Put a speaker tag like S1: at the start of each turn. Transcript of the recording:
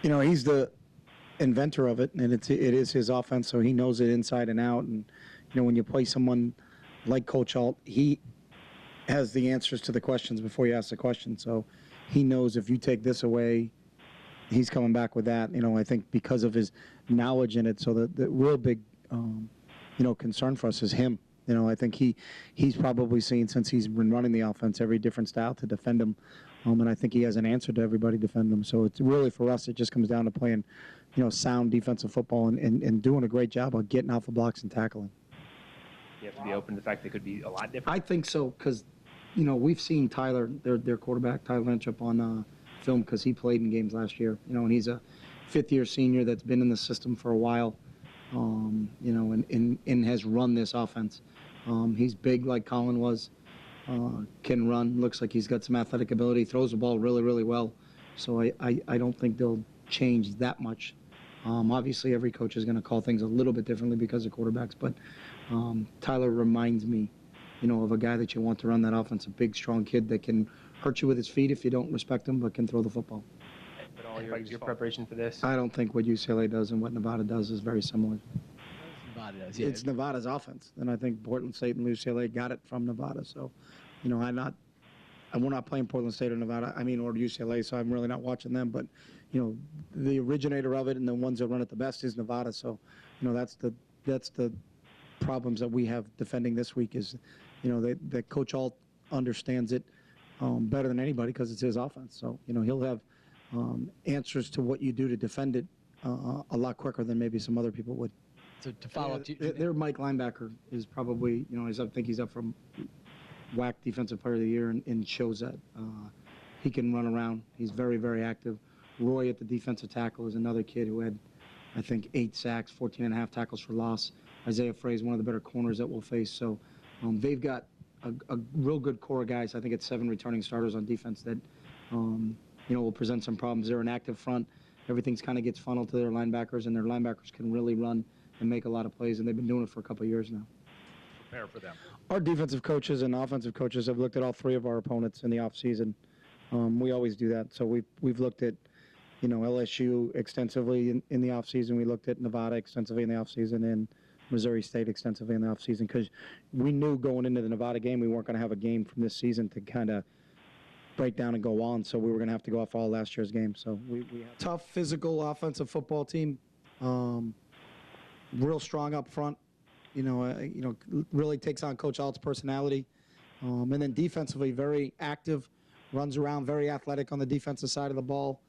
S1: You know, he's the inventor of it, and it is his offense, so he knows it inside and out. And you know, when you play someone like Coach Alt, he has the answers to the questions before you ask the question. So he knows if you take this away, he's coming back with that. You know, I think because of his knowledge in it. So the real big, concern for us is him. You know, I think he's probably seen, since he's been running the offense, every different style to defend him. And I think he has an answer to everybody defend him. So it's really, for us, it just comes down to playing, sound defensive football and doing a great job of getting off the blocks and tackling.
S2: You have to be open to the fact that it could be a lot different.
S1: I think so, because, we've seen Tyler, their quarterback, Tyler Lynch, up on film because he played in games last year. And he's a fifth-year senior that's been in the system for a while, and has run this offense. He's big like Colin was, can run, looks like he's got some athletic ability, throws the ball really, really well. So I don't think they'll change that much. Obviously, every coach is going to call things a little bit differently because of quarterbacks, but Tyler reminds me, of a guy that you want to run that offense, a big, strong kid that can hurt you with his feet if you don't respect him, but can throw the football.
S2: But all your preparation for this?
S1: I don't think what UCLA does and what Nevada does is very similar.
S3: Nevada does, yeah.
S1: It's Nevada's offense, and I think Portland State and UCLA got it from Nevada. So, we're not playing Portland State or Nevada, or UCLA, so I'm really not watching them. But, the originator of it and the ones that run it the best is Nevada. So, that's the problems that we have defending this week is, that Coach Alt understands it better than anybody because it's his offense. So, he'll have answers to what you do to defend it a lot quicker than maybe some other people would.
S3: So to follow up,
S1: their Mike linebacker is probably, I think he's up from WAC Defensive Player of the Year and shows that. He can run around. He's very, very active. Roy at the defensive tackle is another kid who had, I think, 8 sacks, 14 and a half tackles for loss. Isaiah Frey is one of the better corners that we'll face. So they've got a real good core of guys. I think it's 7 returning starters on defense that, will present some problems. They're an active front. Everything's kind of gets funneled to their linebackers, and their linebackers can really run and make a lot of plays, and they've been doing it for a couple of years now.
S4: Prepare for them.
S1: Our defensive coaches and offensive coaches have looked at all 3 of our opponents in the offseason. We always do that. So we've looked at, LSU extensively in the offseason. We looked at Nevada extensively in the offseason and Missouri State extensively in the offseason because we knew going into the Nevada game we weren't going to have a game from this season to kind of break down and go on. So we were going to have to go off all last year's games. So we have a tough, physical, offensive football team. Real strong up front. Really takes on Coach Alt's personality. And then defensively, very active, runs around, very athletic on the defensive side of the ball.